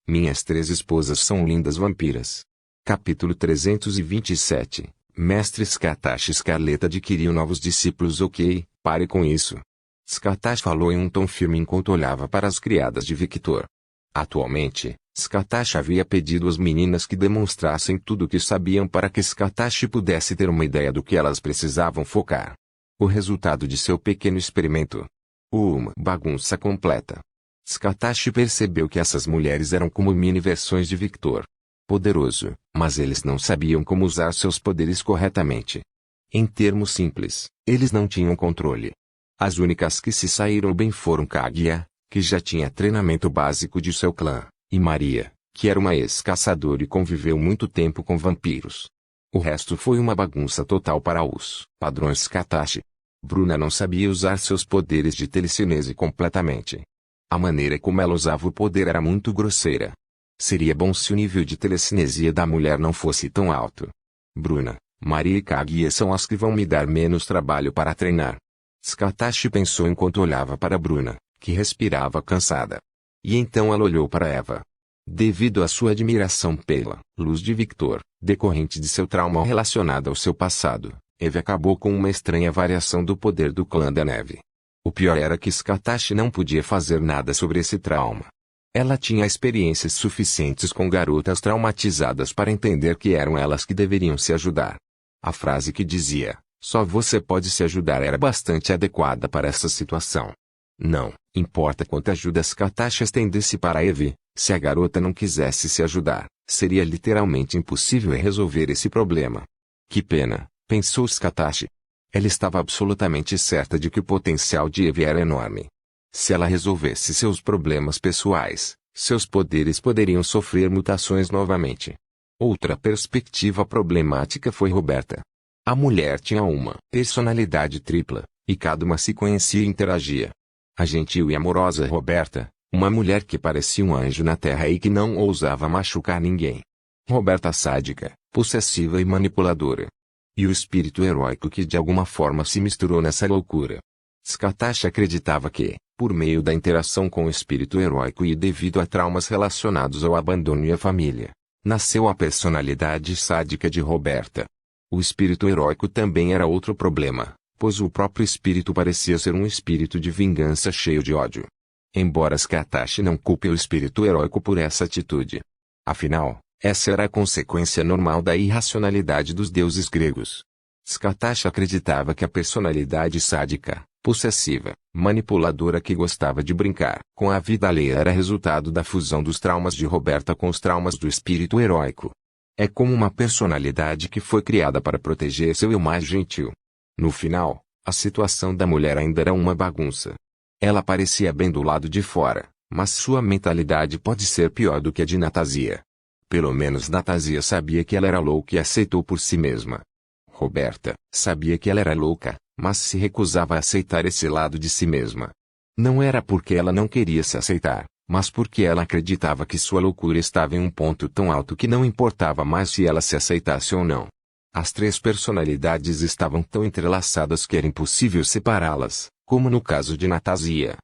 Minhas 3 esposas são lindas vampiras. Capítulo 327. Mestre Skatash Scarlett adquiriu novos discípulos. Ok, pare com isso. Skatash falou em um tom firme enquanto olhava para as criadas de Victor. Atualmente, Skatash havia pedido às meninas que demonstrassem tudo o que sabiam para que Skatash pudesse ter uma ideia do que elas precisavam focar. O resultado de seu pequeno experimento. Uma bagunça completa. Skatash percebeu que essas mulheres eram como mini-versões de Victor. Poderoso, mas eles não sabiam como usar seus poderes corretamente. Em termos simples, eles não tinham controle. As únicas que se saíram bem foram Kaguya, que já tinha treinamento básico de seu clã, e Maria, que era uma ex-caçadora e conviveu muito tempo com vampiros. O resto foi uma bagunça total para os padrões Skatash. Bruna não sabia usar seus poderes de telecinese completamente. A maneira como ela usava o poder era muito grosseira. Seria bom se o nível de telecinesia da mulher não fosse tão alto. Bruna, Maria e Kaguya são as que vão me dar menos trabalho para treinar. Skatash pensou enquanto olhava para Bruna, que respirava cansada. E então ela olhou para Eva. Devido à sua admiração pela luz de Victor, decorrente de seu trauma relacionado ao seu passado, Eva acabou com uma estranha variação do poder do clã da neve. O pior era que Skatash não podia fazer nada sobre esse trauma. Ela tinha experiências suficientes com garotas traumatizadas para entender que eram elas que deveriam se ajudar. A frase que dizia, "Só você pode se ajudar" era bastante adequada para essa situação. Não importa quanta ajuda Skatash estendesse para Eve, se a garota não quisesse se ajudar, seria literalmente impossível resolver esse problema. Que pena, pensou Skatash. Ela estava absolutamente certa de que o potencial de Eve era enorme. Se ela resolvesse seus problemas pessoais, seus poderes poderiam sofrer mutações novamente. Outra perspectiva problemática foi Roberta. A mulher tinha uma personalidade tripla, e cada uma se conhecia e interagia. A gentil e amorosa Roberta, uma mulher que parecia um anjo na terra e que não ousava machucar ninguém. Roberta sádica, possessiva e manipuladora. E o espírito heróico que de alguma forma se misturou nessa loucura. Skatash acreditava que, por meio da interação com o espírito heróico e devido a traumas relacionados ao abandono e à família, nasceu a personalidade sádica de Roberta. O espírito heróico também era outro problema, pois o próprio espírito parecia ser um espírito de vingança cheio de ódio. Embora Skatash não culpe o espírito heróico por essa atitude. Afinal, essa era a consequência normal da irracionalidade dos deuses gregos. Skatash acreditava que a personalidade sádica, possessiva, manipuladora que gostava de brincar com a vida alheia era resultado da fusão dos traumas de Roberta com os traumas do espírito heróico. É como uma personalidade que foi criada para proteger seu eu mais gentil. No final, a situação da mulher ainda era uma bagunça. Ela parecia bem do lado de fora, mas sua mentalidade pode ser pior do que a de Natasia. Pelo menos Natasia sabia que ela era louca e aceitou por si mesma. Roberta sabia que ela era louca, mas se recusava a aceitar esse lado de si mesma. Não era porque ela não queria se aceitar, mas porque ela acreditava que sua loucura estava em um ponto tão alto que não importava mais se ela se aceitasse ou não. As 3 personalidades estavam tão entrelaçadas que era impossível separá-las, como no caso de Natasia.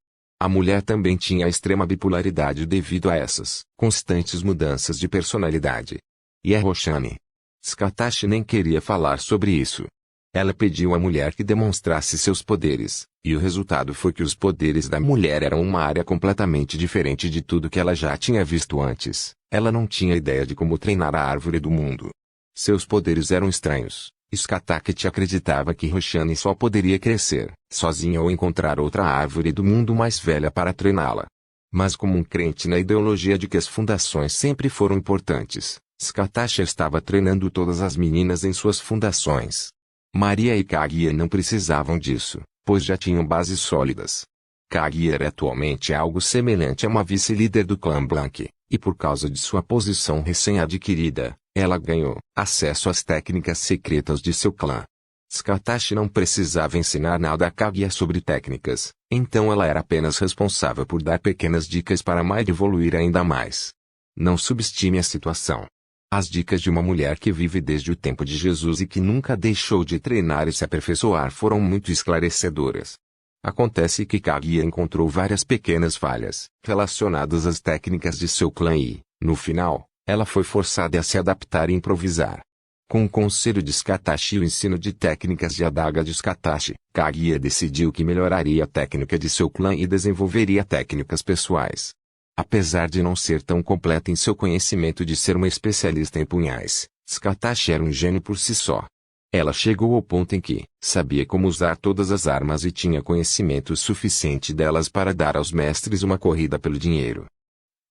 A mulher também tinha extrema bipolaridade devido a essas constantes mudanças de personalidade. E a Roshani. Skatash nem queria falar sobre isso. Ela pediu à mulher que demonstrasse seus poderes, e o resultado foi que os poderes da mulher eram uma área completamente diferente de tudo que ela já tinha visto antes. Ela não tinha ideia de como treinar a árvore do mundo. Seus poderes eram estranhos. Skatash acreditava que Roshani só poderia crescer sozinha ou encontrar outra árvore do mundo mais velha para treiná-la. Mas como um crente na ideologia de que as fundações sempre foram importantes, Skatash estava treinando todas as meninas em suas fundações. Maria e Kaguya não precisavam disso, pois já tinham bases sólidas. Kaguya era atualmente algo semelhante a uma vice-líder do clã Blanc, e por causa de sua posição recém-adquirida, ela ganhou acesso às técnicas secretas de seu clã. Skatash não precisava ensinar nada a Kaguya sobre técnicas, então ela era apenas responsável por dar pequenas dicas para Maria evoluir ainda mais. Não subestime a situação. As dicas de uma mulher que vive desde o tempo de Jesus e que nunca deixou de treinar e se aperfeiçoar foram muito esclarecedoras. Acontece que Kaguya encontrou várias pequenas falhas relacionadas às técnicas de seu clã e, No final, ela foi forçada a se adaptar e improvisar. Com o conselho de Scatachi e o ensino de técnicas de adaga de Scatachi, Kaguya decidiu que melhoraria a técnica de seu clã e desenvolveria técnicas pessoais. Apesar de não ser tão completa em seu conhecimento de ser uma especialista em punhais, Scatachi era um gênio por si só. Ela chegou ao ponto em que sabia como usar todas as armas e tinha conhecimento suficiente delas para dar aos mestres uma corrida pelo dinheiro.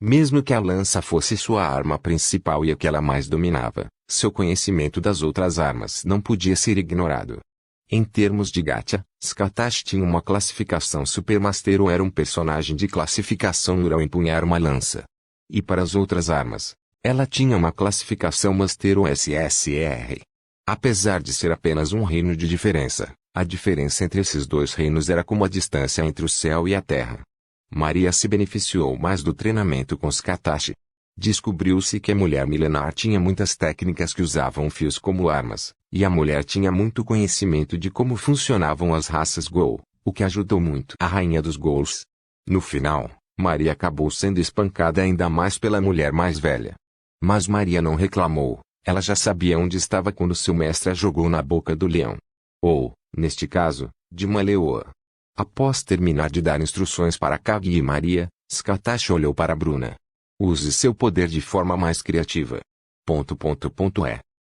Mesmo que a lança fosse sua arma principal e a que ela mais dominava, seu conhecimento das outras armas não podia ser ignorado. Em termos de gacha, Scatachi tinha uma classificação Supermaster ou era um personagem de classificação Nur ao empunhar uma lança. E para as outras armas, ela tinha uma classificação Master ou SSR. Apesar de ser apenas um reino de diferença, a diferença entre esses dois reinos era como a distância entre o céu e a terra. Maria se beneficiou mais do treinamento com Scatachi. Descobriu-se que a mulher milenar tinha muitas técnicas que usavam fios como armas, e a mulher tinha muito conhecimento de como funcionavam as raças Ghoul, o que ajudou muito a rainha dos Ghouls. No final, Maria acabou sendo espancada ainda mais pela mulher mais velha. Mas Maria não reclamou, ela já sabia onde estava quando seu mestre a jogou na boca do leão. Ou, neste caso, de uma leoa. Após terminar de dar instruções para Kaguya e Maria, Scatachi olhou para Bruna. Use seu poder de forma mais criativa.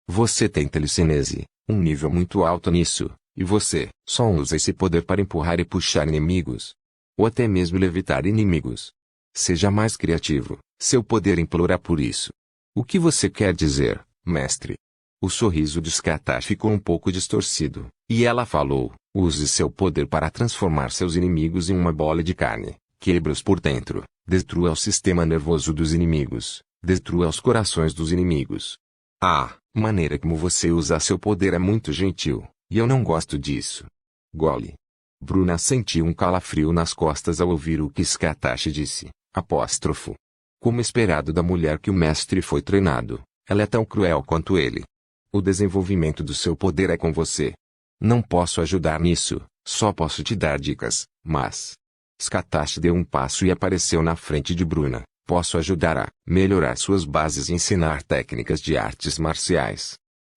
Você tem telecinese, um nível muito alto nisso, e você só usa esse poder para empurrar e puxar inimigos. Ou até mesmo levitar inimigos. Seja mais criativo, seu poder implora por isso. O que você quer dizer, mestre? O sorriso de Scatachi ficou um pouco distorcido, e ela falou, use seu poder para transformar seus inimigos em uma bola de carne, quebre-os por dentro, destrua o sistema nervoso dos inimigos, destrua os corações dos inimigos. A maneira como você usa seu poder é muito gentil, e eu não gosto disso. Gole. Bruna sentiu um calafrio nas costas ao ouvir o que Scatachi disse, apóstrofo. Como esperado da mulher que o mestre foi treinado, ela é tão cruel quanto ele. O desenvolvimento do seu poder é com você. Não posso ajudar nisso, só posso te dar dicas, mas... Scatachi deu um passo e apareceu na frente de Bruna. Posso ajudar a melhorar suas bases e ensinar técnicas de artes marciais.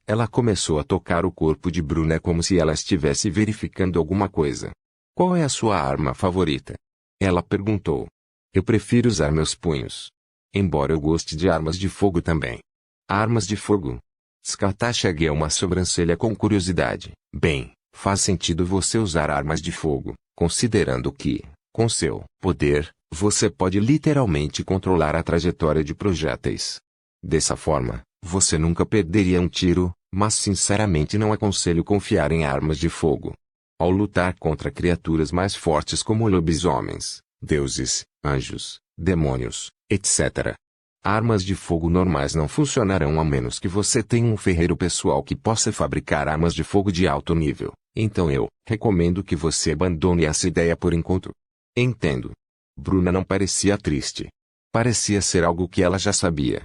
Ela começou a tocar o corpo de Bruna como se ela estivesse verificando alguma coisa. Qual é a sua arma favorita? Ela perguntou. Eu prefiro usar meus punhos. Embora eu goste de armas de fogo também. Armas de fogo? Scatachi ergueu uma sobrancelha com curiosidade. Bem, faz sentido você usar armas de fogo, considerando que, com seu poder, você pode literalmente controlar a trajetória de projéteis. Dessa forma, você nunca perderia um tiro, mas sinceramente não aconselho confiar em armas de fogo. Ao lutar contra criaturas mais fortes como lobisomens, deuses, anjos, demônios, etc. Armas de fogo normais não funcionarão a menos que você tenha um ferreiro pessoal que possa fabricar armas de fogo de alto nível. Então eu recomendo que você abandone essa ideia por enquanto. Entendo. Bruna não parecia triste. Parecia ser algo que ela já sabia.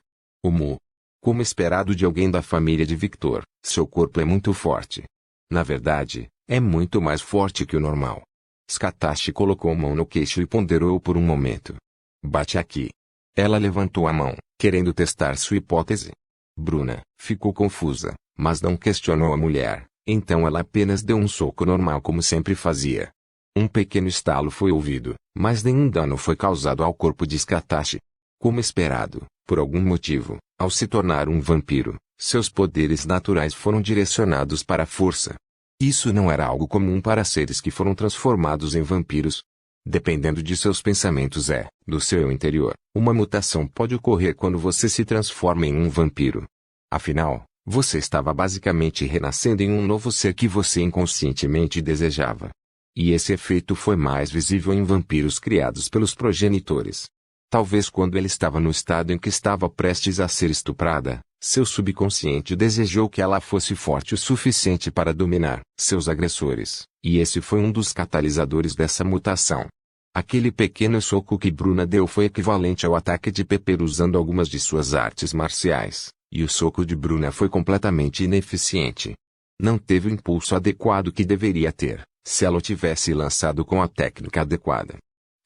Como esperado de alguém da família de Victor, seu corpo é muito forte. Na verdade, é muito mais forte que o normal. Scatachi colocou a mão no queixo e ponderou por um momento. Bate aqui. Ela levantou a mão, querendo testar sua hipótese. Bruna ficou confusa, mas não questionou a mulher, então ela apenas deu um soco normal como sempre fazia. Um pequeno estalo foi ouvido, mas nenhum dano foi causado ao corpo de Scatachi. Como esperado, por algum motivo, ao se tornar um vampiro, seus poderes naturais foram direcionados para a força. Isso não era algo comum para seres que foram transformados em vampiros. Dependendo de seus pensamentos do seu interior, uma mutação pode ocorrer quando você se transforma em um vampiro. Afinal, você estava basicamente renascendo em um novo ser que você inconscientemente desejava. E esse efeito foi mais visível em vampiros criados pelos progenitores. Talvez quando ele estava no estado em que estava prestes a ser estuprada, seu subconsciente desejou que ela fosse forte o suficiente para dominar seus agressores, e esse foi um dos catalisadores dessa mutação. Aquele pequeno soco que Bruna deu foi equivalente ao ataque de Pepper usando algumas de suas artes marciais, e o soco de Bruna foi completamente ineficiente. Não teve o impulso adequado que deveria ter, se ela o tivesse lançado com a técnica adequada.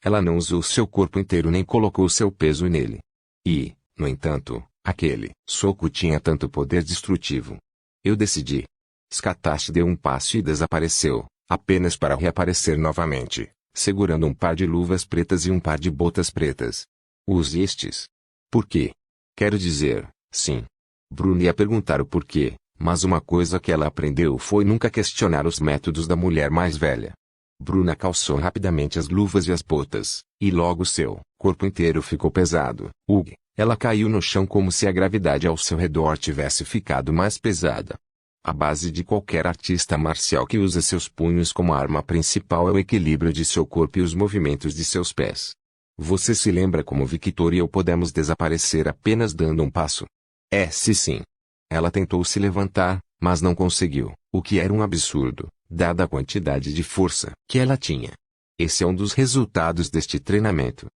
Ela não usou seu corpo inteiro nem colocou seu peso nele. E, No entanto, aquele soco tinha tanto poder destrutivo. Eu decidi. Scatache deu um passo e desapareceu, apenas para reaparecer novamente, segurando um par de luvas pretas e um par de botas pretas. Use estes. Por quê? Quero dizer, sim. Bruna ia perguntar o porquê, mas uma coisa que ela aprendeu foi nunca questionar os métodos da mulher mais velha. Bruna calçou rapidamente as luvas e as botas, e logo seu corpo inteiro ficou pesado. Ela caiu no chão como se a gravidade ao seu redor tivesse ficado mais pesada. A base de qualquer artista marcial que usa seus punhos como arma principal é o equilíbrio de seu corpo e os movimentos de seus pés. Você se lembra como Victor e eu podemos desaparecer apenas dando um passo? Sim. Ela tentou se levantar, mas não conseguiu, o que era um absurdo, dada a quantidade de força que ela tinha. Esse é um dos resultados deste treinamento.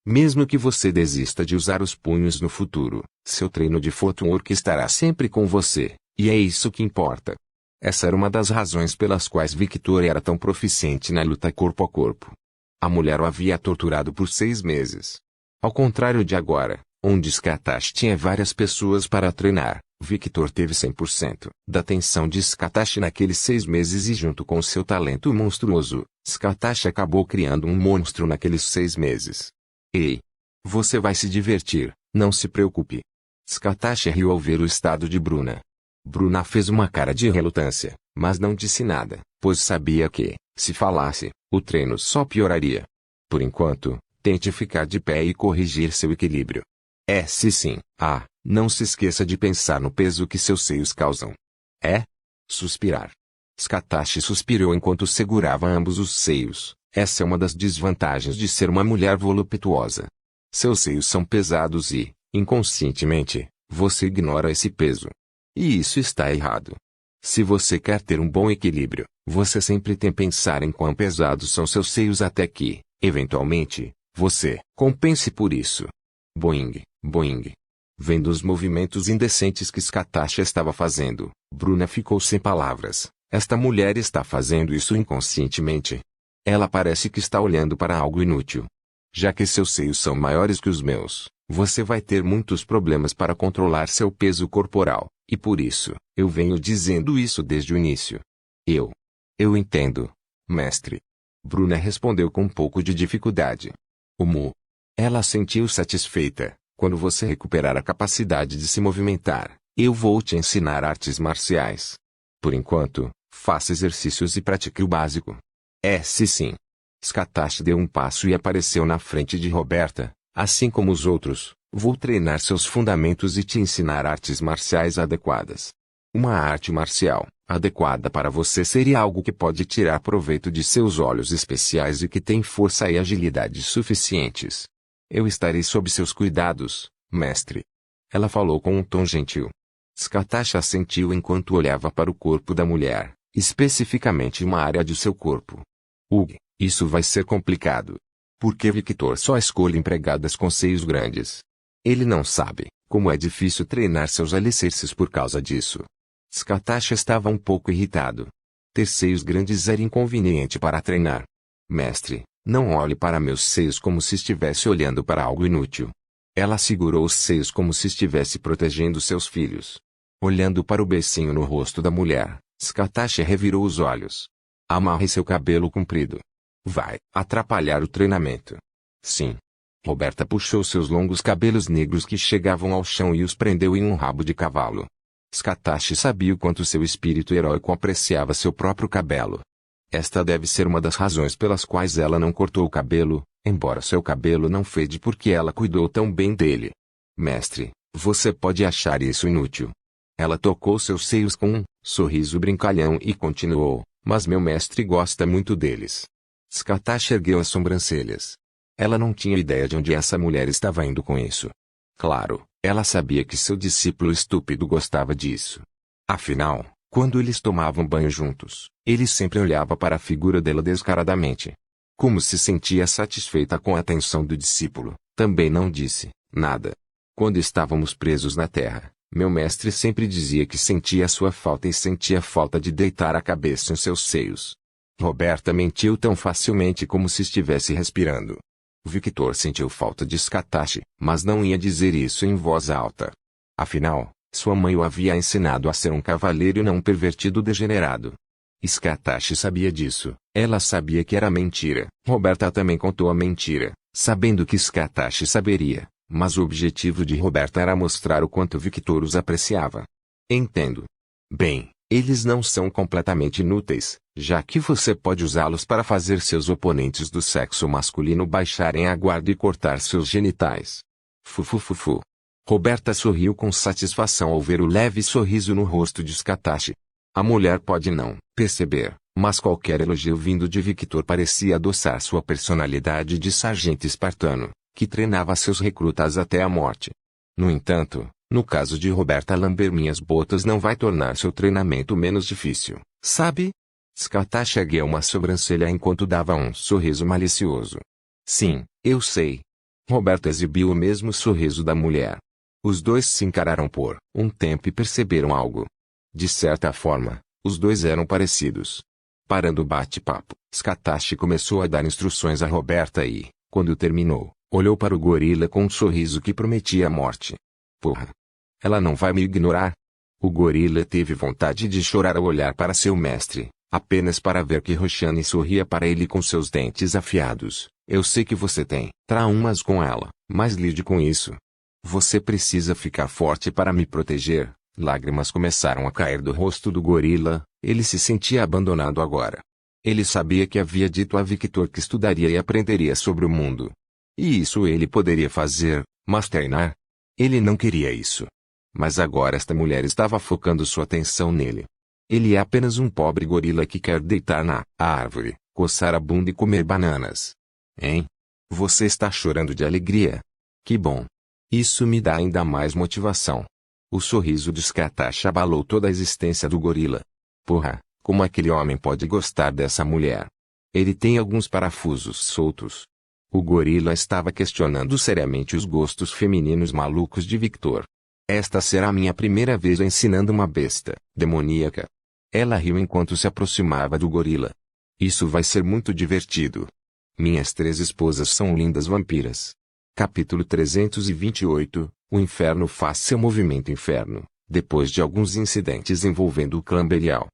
Mesmo que você desista de usar os punhos no futuro, seu treino de footwork estará sempre com você, e é isso que importa. Essa era uma das razões pelas quais Victoria era tão proficiente na luta corpo a corpo. A mulher o havia torturado por 6 meses. Ao contrário de agora, onde Scatache tinha várias pessoas para treinar, Victor teve 100% da atenção de Scatache naqueles 6 meses e junto com seu talento monstruoso, Scatache acabou criando um monstro naqueles 6 meses. Ei! Você vai se divertir, não se preocupe. Scatache riu ao ver o estado de Bruna. Bruna fez uma cara de relutância, mas não disse nada, pois sabia que, se falasse, o treino só pioraria. Por enquanto, tente ficar de pé e corrigir seu equilíbrio. Sim. Não se esqueça de pensar no peso que seus seios causam. Suspirar. Scatache suspirou enquanto segurava ambos os seios. Essa é uma das desvantagens de ser uma mulher voluptuosa. Seus seios são pesados e, inconscientemente, você ignora esse peso. E isso está errado. Se você quer ter um bom equilíbrio, você sempre tem que pensar em quão pesados são seus seios até que, eventualmente, você compense por isso. Boing, boing. Vendo os movimentos indecentes que Scatache estava fazendo, Bruna ficou sem palavras. Esta mulher está fazendo isso inconscientemente. Ela parece que está olhando para algo inútil. Já que seus seios são maiores que os meus, você vai ter muitos problemas para controlar seu peso corporal, e por isso, eu venho dizendo isso desde o início. Eu entendo, mestre. Bruna respondeu com um pouco de dificuldade. Ela sentiu satisfeita. Quando você recuperar a capacidade de se movimentar, eu vou te ensinar artes marciais. Por enquanto, faça exercícios e pratique o básico. Sim. Scatache deu um passo e apareceu na frente de Roberta. Assim como os outros, vou treinar seus fundamentos e te ensinar artes marciais adequadas. Uma arte marcial adequada para você seria algo que pode tirar proveito de seus olhos especiais e que tem força e agilidade suficientes. Eu estarei sob seus cuidados, mestre. Ela falou com um tom gentil. Scatache assentiu enquanto olhava para o corpo da mulher, especificamente uma área de seu corpo. Isso vai ser complicado. Porque Victor só escolhe empregadas com seios grandes. Ele não sabe como é difícil treinar seus alicerces por causa disso. Scatache estava um pouco irritado. Ter seios grandes era inconveniente para treinar. Mestre, não olhe para meus seios como se estivesse olhando para algo inútil. Ela segurou os seios como se estivesse protegendo seus filhos. Olhando para o beicinho no rosto da mulher, Scatache revirou os olhos. Amarre seu cabelo comprido. Vai atrapalhar o treinamento. Sim. Roberta puxou seus longos cabelos negros que chegavam ao chão e os prendeu em um rabo de cavalo. Scatache sabia o quanto seu espírito heróico apreciava seu próprio cabelo. Esta deve ser uma das razões pelas quais ela não cortou o cabelo, embora seu cabelo não fede porque ela cuidou tão bem dele. Mestre, você pode achar isso inútil. Ela tocou seus seios com um sorriso brincalhão e continuou, mas meu mestre gosta muito deles. Scatache ergueu as sobrancelhas. Ela não tinha ideia de onde essa mulher estava indo com isso. Claro, ela sabia que seu discípulo estúpido gostava disso. Afinal, quando eles tomavam banho juntos, ele sempre olhava para a figura dela descaradamente. Como se sentia satisfeita com a atenção do discípulo, também não disse nada. Quando estávamos presos na terra, meu mestre sempre dizia que sentia sua falta e sentia falta de deitar a cabeça em seus seios. Roberta mentiu tão facilmente como se estivesse respirando. Victor sentiu falta de Scatachi, mas não ia dizer isso em voz alta. Afinal, sua mãe o havia ensinado a ser um cavalheiro e não um pervertido degenerado. Scatachi sabia disso, ela sabia que era mentira. Roberta também contou a mentira, sabendo que Scatachi saberia, mas o objetivo de Roberta era mostrar o quanto Victor os apreciava. Entendo. Bem, eles não são completamente inúteis, já que você pode usá-los para fazer seus oponentes do sexo masculino baixarem a guarda e cortar seus genitais. Fufufufu. Roberta sorriu com satisfação ao ver o leve sorriso no rosto de Scatachi. A mulher pode não perceber, mas qualquer elogio vindo de Victor parecia adoçar sua personalidade de sargento espartano, que treinava seus recrutas até a morte. No entanto, no caso de Roberta, lamber minhas botas não vai tornar seu treinamento menos difícil, sabe? Scatachi ergueu uma sobrancelha enquanto dava um sorriso malicioso. Sim, eu sei. Roberta exibiu o mesmo sorriso da mulher. Os dois se encararam por um tempo e perceberam algo. De certa forma, os dois eram parecidos. Parando o bate-papo, Scatachi começou a dar instruções a Roberta e, quando terminou, olhou para o gorila com um sorriso que prometia a morte. Porra! Ela não vai me ignorar? O gorila teve vontade de chorar ao olhar para seu mestre, apenas para ver que Roshani sorria para ele com seus dentes afiados. Eu sei que você tem traumas com ela, mas lide com isso. Você precisa ficar forte para me proteger. Lágrimas começaram a cair do rosto do gorila, ele se sentia abandonado agora. Ele sabia que havia dito a Victor que estudaria e aprenderia sobre o mundo. E isso ele poderia fazer, mas treinar? Ele não queria isso. Mas agora esta mulher estava focando sua atenção nele. Ele é apenas um pobre gorila que quer deitar na árvore, coçar a bunda e comer bananas. Hein? Você está chorando de alegria? Que bom. Isso me dá ainda mais motivação. O sorriso de Scatachi abalou toda a existência do gorila. Porra, como aquele homem pode gostar dessa mulher? Ele tem alguns parafusos soltos. O gorila estava questionando seriamente os gostos femininos malucos de Victor. Esta será minha primeira vez ensinando uma besta demoníaca. Ela riu enquanto se aproximava do gorila. Isso vai ser muito divertido. Minhas 3 esposas são lindas vampiras. Capítulo 328, o inferno faz seu movimento inferno, depois de alguns incidentes envolvendo o clã Belial.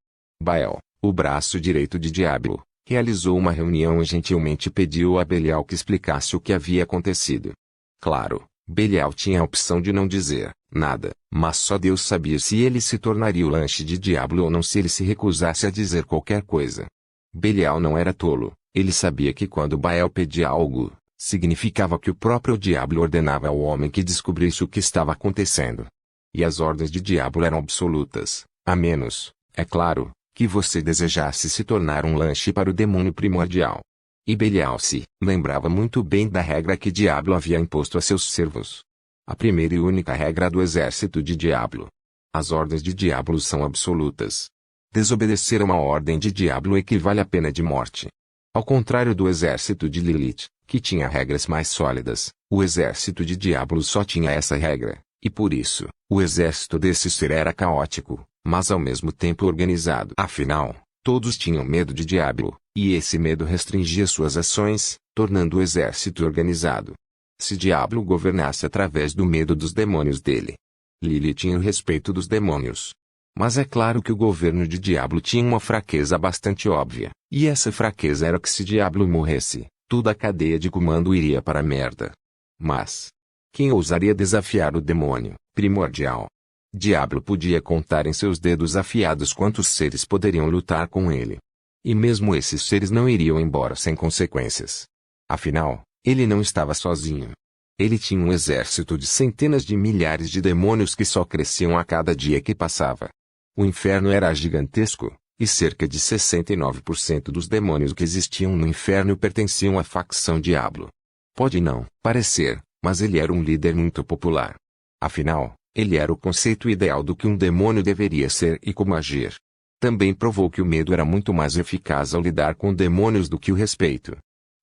Baal, o braço direito de Diablo, realizou uma reunião e gentilmente pediu a Belial que explicasse o que havia acontecido. Claro, Belial tinha a opção de não dizer nada, mas só Deus sabia se ele se tornaria o lanche de Diablo ou não se ele se recusasse a dizer qualquer coisa. Belial não era tolo, ele sabia que quando Baal pedia algo, significava que o próprio Diablo ordenava ao homem que descobrisse o que estava acontecendo. E as ordens de Diablo eram absolutas, a menos, é claro, que você desejasse se tornar um lanche para o demônio primordial. E Belial se lembrava muito bem da regra que Diablo havia imposto a seus servos. A primeira e única regra do exército de Diablo. As ordens de Diablo são absolutas. Desobedecer a uma ordem de Diablo equivale à pena de morte. Ao contrário do exército de Lilith, que tinha regras mais sólidas, o exército de Diablo só tinha essa regra, e por isso, o exército desse ser era caótico, mas ao mesmo tempo organizado. Afinal, todos tinham medo de Diablo, e esse medo restringia suas ações, tornando o exército organizado. Se Diablo governasse através do medo dos demônios dele, Lilith tinha o respeito dos demônios. Mas é claro que o governo de Diablo tinha uma fraqueza bastante óbvia, e essa fraqueza era que se Diablo morresse, toda a cadeia de comando iria para a merda. Mas quem ousaria desafiar o demônio primordial? Diablo podia contar em seus dedos afiados quantos seres poderiam lutar com ele. E mesmo esses seres não iriam embora sem consequências. Afinal, ele não estava sozinho. Ele tinha um exército de centenas de milhares de demônios que só cresciam a cada dia que passava. O inferno era gigantesco, e cerca de 69% dos demônios que existiam no inferno pertenciam à facção Diablo. Pode não parecer, mas ele era um líder muito popular. Afinal, ele era o conceito ideal do que um demônio deveria ser e como agir. Também provou que o medo era muito mais eficaz ao lidar com demônios do que o respeito.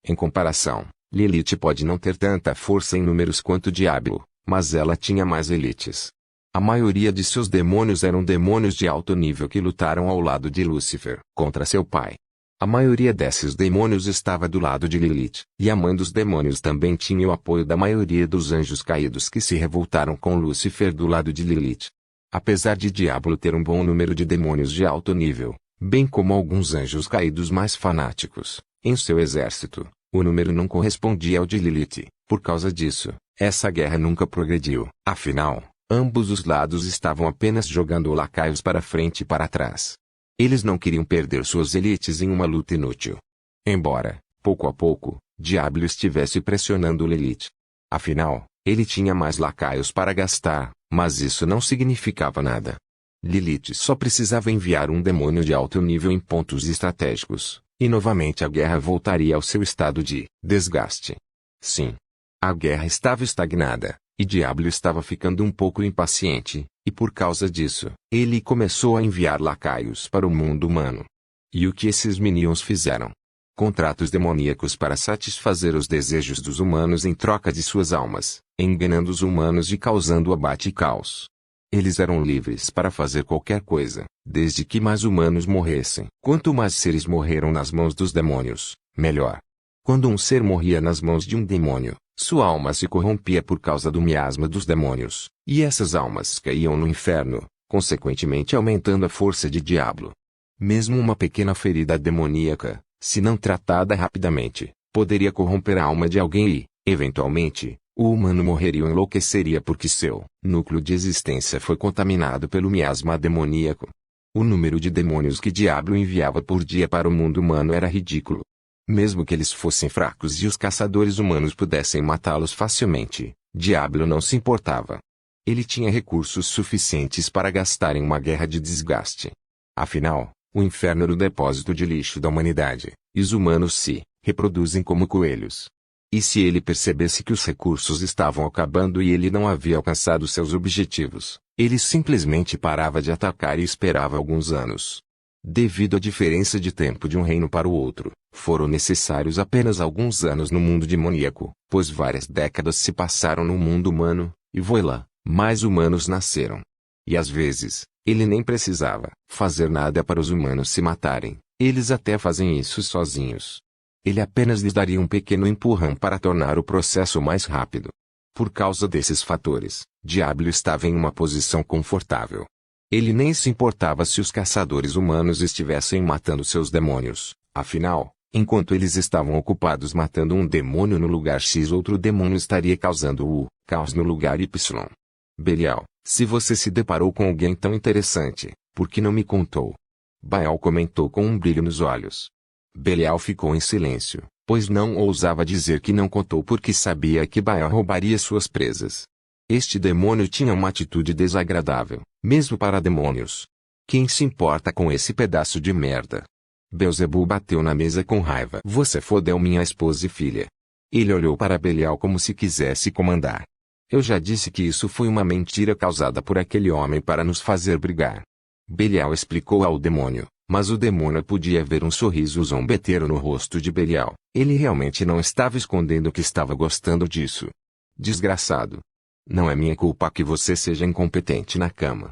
Em comparação, Lilith pode não ter tanta força em números quanto Diablo, mas ela tinha mais elites. A maioria de seus demônios eram demônios de alto nível que lutaram ao lado de Lúcifer contra seu pai. A maioria desses demônios estava do lado de Lilith, e a mãe dos demônios também tinha o apoio da maioria dos anjos caídos que se revoltaram com Lúcifer do lado de Lilith. Apesar de Diablo ter um bom número de demônios de alto nível, bem como alguns anjos caídos mais fanáticos, em seu exército, o número não correspondia ao de Lilith. Por causa disso, essa guerra nunca progrediu. Afinal, ambos os lados estavam apenas jogando lacaios para frente e para trás. Eles não queriam perder suas elites em uma luta inútil. Embora, pouco a pouco, Diablo estivesse pressionando Lilith. Afinal, ele tinha mais lacaios para gastar, mas isso não significava nada. Lilith só precisava enviar um demônio de alto nível em pontos estratégicos, e novamente a guerra voltaria ao seu estado de desgaste. Sim. A guerra estava estagnada, e Diablo estava ficando um pouco impaciente, e por causa disso, ele começou a enviar lacaios para o mundo humano. E o que esses minions fizeram? Contratos demoníacos para satisfazer os desejos dos humanos em troca de suas almas, enganando os humanos e causando abate e caos. Eles eram livres para fazer qualquer coisa, desde que mais humanos morressem. Quanto mais seres morreram nas mãos dos demônios, melhor. Quando um ser morria nas mãos de um demônio, sua alma se corrompia por causa do miasma dos demônios, e essas almas caíam no inferno, consequentemente aumentando a força de Diablo. Mesmo uma pequena ferida demoníaca, se não tratada rapidamente, poderia corromper a alma de alguém e, eventualmente, o humano morreria ou enlouqueceria porque seu núcleo de existência foi contaminado pelo miasma demoníaco. O número de demônios que Diablo enviava por dia para o mundo humano era ridículo. Mesmo que eles fossem fracos e os caçadores humanos pudessem matá-los facilmente, Diablo não se importava. Ele tinha recursos suficientes para gastar em uma guerra de desgaste. Afinal, o inferno era o depósito de lixo da humanidade, e os humanos se reproduzem como coelhos. E se ele percebesse que os recursos estavam acabando e ele não havia alcançado seus objetivos, ele simplesmente parava de atacar e esperava alguns anos. Devido à diferença de tempo de um reino para o outro, foram necessários apenas alguns anos no mundo demoníaco, pois várias décadas se passaram no mundo humano, e voilá, mais humanos nasceram. E às vezes, ele nem precisava fazer nada para os humanos se matarem, eles até fazem isso sozinhos. Ele apenas lhes daria um pequeno empurrão para tornar o processo mais rápido. Por causa desses fatores, Diablo estava em uma posição confortável. Ele nem se importava se os caçadores humanos estivessem matando seus demônios. Afinal, enquanto eles estavam ocupados matando um demônio no lugar X, outro demônio estaria causando o caos no lugar Y. Belial, se você se deparou com alguém tão interessante, por que não me contou? Baal comentou com um brilho nos olhos. Belial ficou em silêncio, pois não ousava dizer que não contou porque sabia que Baal roubaria suas presas. Este demônio tinha uma atitude desagradável, mesmo para demônios. Quem se importa com esse pedaço de merda? Beelzebub bateu na mesa com raiva. Você fodeu minha esposa e filha. Ele olhou para Belial como se quisesse comandar. Eu já disse que isso foi uma mentira causada por aquele homem para nos fazer brigar. Belial explicou ao demônio, mas o demônio podia ver um sorriso zombeteiro no rosto de Belial. Ele realmente não estava escondendo que estava gostando disso. Desgraçado. Não é minha culpa que você seja incompetente na cama.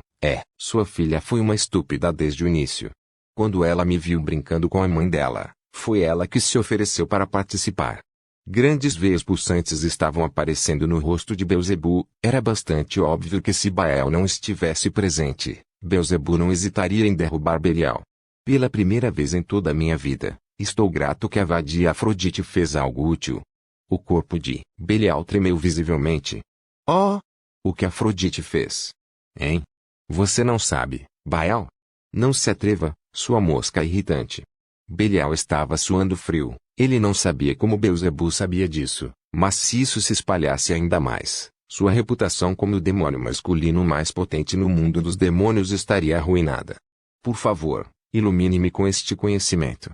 Sua filha foi uma estúpida desde o início. Quando ela me viu brincando com a mãe dela, foi ela que se ofereceu para participar. Grandes veias pulsantes estavam aparecendo no rosto de Beelzebub. Era bastante óbvio que se Baal não estivesse presente, Beelzebub não hesitaria em derrubar Belial. Pela primeira vez em toda a minha vida, estou grato que a vadia Afrodite fez algo útil. O corpo de Belial tremeu visivelmente. Oh! O que Afrodite fez? Hein? Você não sabe, Baal? Não se atreva, sua mosca irritante. Belial estava suando frio. Ele não sabia como Beelzebub sabia disso, mas se isso se espalhasse ainda mais, sua reputação como o demônio masculino mais potente no mundo dos demônios estaria arruinada. Por favor, ilumine-me com este conhecimento.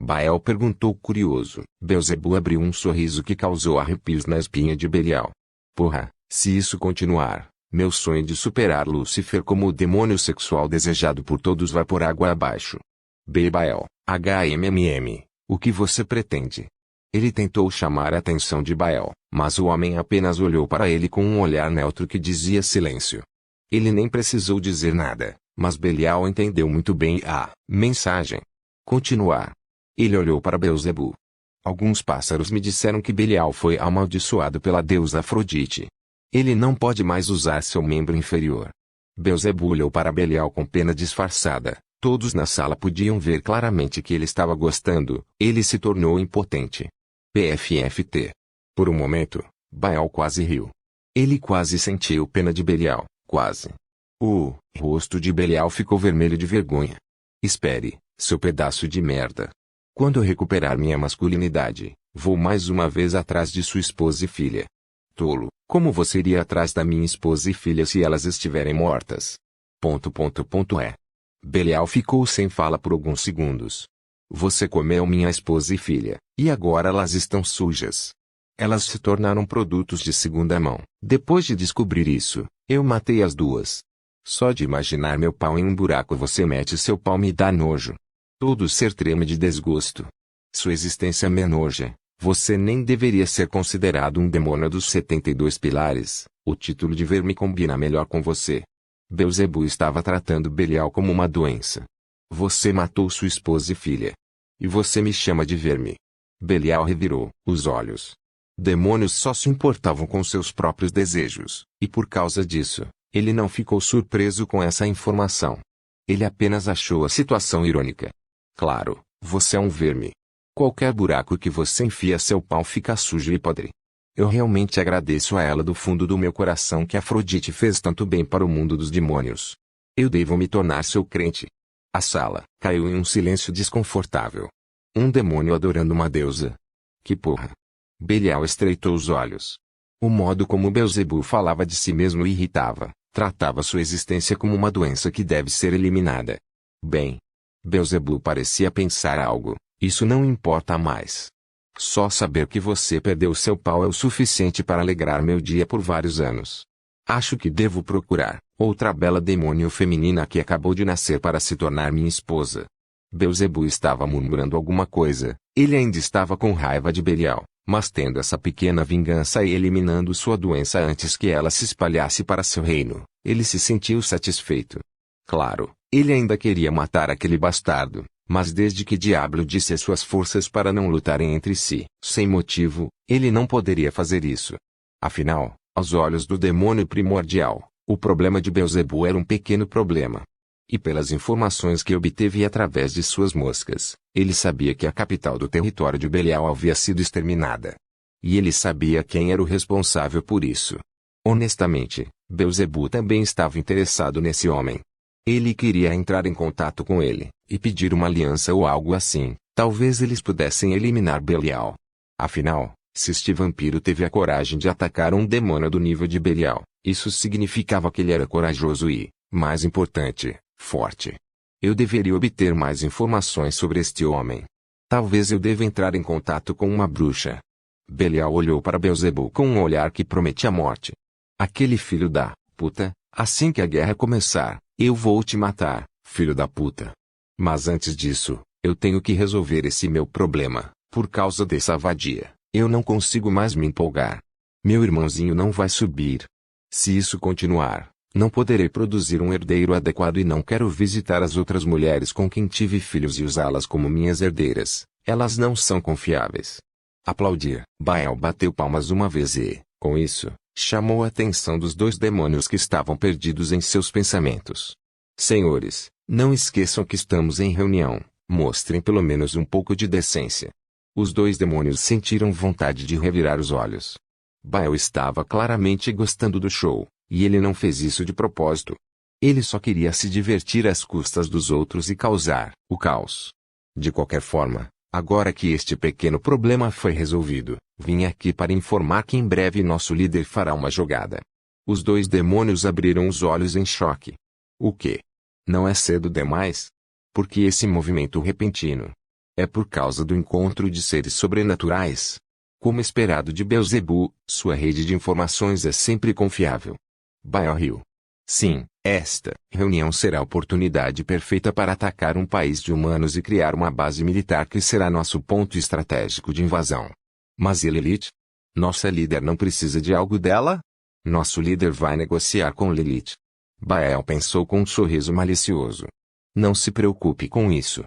Baal perguntou curioso. Beelzebub abriu um sorriso que causou arrepios na espinha de Belial. Porra! Se isso continuar, meu sonho de superar Lúcifer como o demônio sexual desejado por todos vai por água abaixo. Baal, o que você pretende? Ele tentou chamar a atenção de Baal, mas o homem apenas olhou para ele com um olhar neutro que dizia silêncio. Ele nem precisou dizer nada, mas Belial entendeu muito bem a mensagem. Continuar. Ele olhou para Beelzebu. Alguns pássaros me disseram que Belial foi amaldiçoado pela deusa Afrodite. Ele não pode mais usar seu membro inferior. Beelzebu olhou para Belial com pena disfarçada. Todos na sala podiam ver claramente que ele estava gostando. Ele se tornou impotente. PFFT. Por um momento, Baal quase riu. Ele quase sentiu pena de Belial, quase. O rosto de Belial ficou vermelho de vergonha. Espere, seu pedaço de merda. Quando eu recuperar minha masculinidade, vou mais uma vez atrás de sua esposa e filha. Tolo, como você iria atrás da minha esposa e filha se elas estiverem mortas? Belial ficou sem fala por alguns segundos. Você comeu minha esposa e filha, e agora elas estão sujas. Elas se tornaram produtos de segunda mão. Depois de descobrir isso, eu matei as duas. Só de imaginar meu pau em um buraco você mete seu pau me dá nojo. Todo ser treme de desgosto. Sua existência me enoja. Você nem deveria ser considerado um demônio dos 72 pilares. O título de verme combina melhor com você. Beelzebu estava tratando Belial como uma doença. Você matou sua esposa e filha. E você me chama de verme. Belial revirou os olhos. Demônios só se importavam com seus próprios desejos, e por causa disso, ele não ficou surpreso com essa informação. Ele apenas achou a situação irônica. Claro, você é um verme. Qualquer buraco que você enfia seu pau fica sujo e podre. Eu realmente agradeço a ela do fundo do meu coração que Afrodite fez tanto bem para o mundo dos demônios. Eu devo me tornar seu crente. A sala caiu em um silêncio desconfortável. Um demônio adorando uma deusa. Que porra. Belial estreitou os olhos. O modo como Beelzebu falava de si mesmo o irritava. Tratava sua existência como uma doença que deve ser eliminada. Bem. Beelzebu parecia pensar algo. Isso não importa mais. Só saber que você perdeu seu pau é o suficiente para alegrar meu dia por vários anos. Acho que devo procurar outra bela demônio feminina que acabou de nascer para se tornar minha esposa. Beelzebu estava murmurando alguma coisa. Ele ainda estava com raiva de Belial, mas tendo essa pequena vingança e eliminando sua doença antes que ela se espalhasse para seu reino, ele se sentiu satisfeito. Claro, ele ainda queria matar aquele bastardo, mas desde que Diablo disse às suas forças para não lutarem entre si, sem motivo, ele não poderia fazer isso. Afinal, aos olhos do demônio primordial, o problema de Beelzebu era um pequeno problema. E pelas informações que obteve através de suas moscas, ele sabia que a capital do território de Belial havia sido exterminada. E ele sabia quem era o responsável por isso. Honestamente, Beelzebu também estava interessado nesse homem. Ele queria entrar em contato com ele, e pedir uma aliança ou algo assim. Talvez eles pudessem eliminar Belial. Afinal, se este vampiro teve a coragem de atacar um demônio do nível de Belial, isso significava que ele era corajoso e, mais importante, forte. Eu deveria obter mais informações sobre este homem. Talvez eu deva entrar em contato com uma bruxa. Belial olhou para Beelzebu com um olhar que prometia a morte. Aquele filho da puta, assim que a guerra começar, eu vou te matar, filho da puta. Mas antes disso, eu tenho que resolver esse meu problema. Por causa dessa vadia, eu não consigo mais me empolgar. Meu irmãozinho não vai subir. Se isso continuar, não poderei produzir um herdeiro adequado e não quero visitar as outras mulheres com quem tive filhos e usá-las como minhas herdeiras. Elas não são confiáveis. Aplaudir. Baal bateu palmas uma vez e, com isso, chamou a atenção dos dois demônios que estavam perdidos em seus pensamentos. Senhores, não esqueçam que estamos em reunião. Mostrem pelo menos um pouco de decência. Os dois demônios sentiram vontade de revirar os olhos. Baal estava claramente gostando do show, e ele não fez isso de propósito. Ele só queria se divertir às custas dos outros e causar o caos. De qualquer forma, agora que este pequeno problema foi resolvido, vim aqui para informar que em breve nosso líder fará uma jogada. Os dois demônios abriram os olhos em choque. O quê? Não é cedo demais? Por que esse movimento repentino? É por causa do encontro de seres sobrenaturais. Como esperado de Beelzebu, sua rede de informações é sempre confiável. Baal riu. Sim, esta reunião será a oportunidade perfeita para atacar um país de humanos e criar uma base militar que será nosso ponto estratégico de invasão. Mas e Lilith? Nossa líder não precisa de algo dela? Nosso líder vai negociar com Lilith. Baal pensou com um sorriso malicioso. Não se preocupe com isso.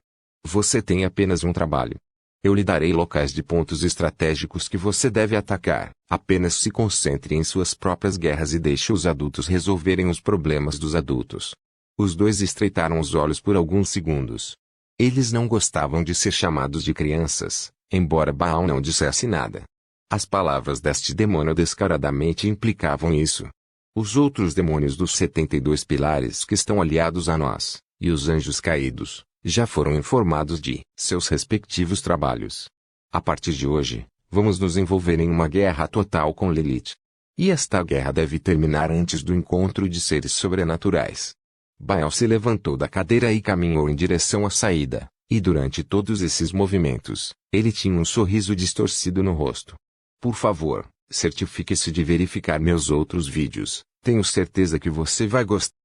Você tem apenas um trabalho. Eu lhe darei locais de pontos estratégicos que você deve atacar. Apenas se concentre em suas próprias guerras e deixe os adultos resolverem os problemas dos adultos. Os dois estreitaram os olhos por alguns segundos. Eles não gostavam de ser chamados de crianças, embora Baal não dissesse nada. As palavras deste demônio descaradamente implicavam isso. Os outros demônios dos 72 pilares que estão aliados a nós, e os anjos caídos, já foram informados de seus respectivos trabalhos. A partir de hoje, vamos nos envolver em uma guerra total com Lilith. E esta guerra deve terminar antes do encontro de seres sobrenaturais. Baal se levantou da cadeira e caminhou em direção à saída, e durante todos esses movimentos, ele tinha um sorriso distorcido no rosto. Por favor, certifique-se de verificar meus outros vídeos, tenho certeza que você vai gostar.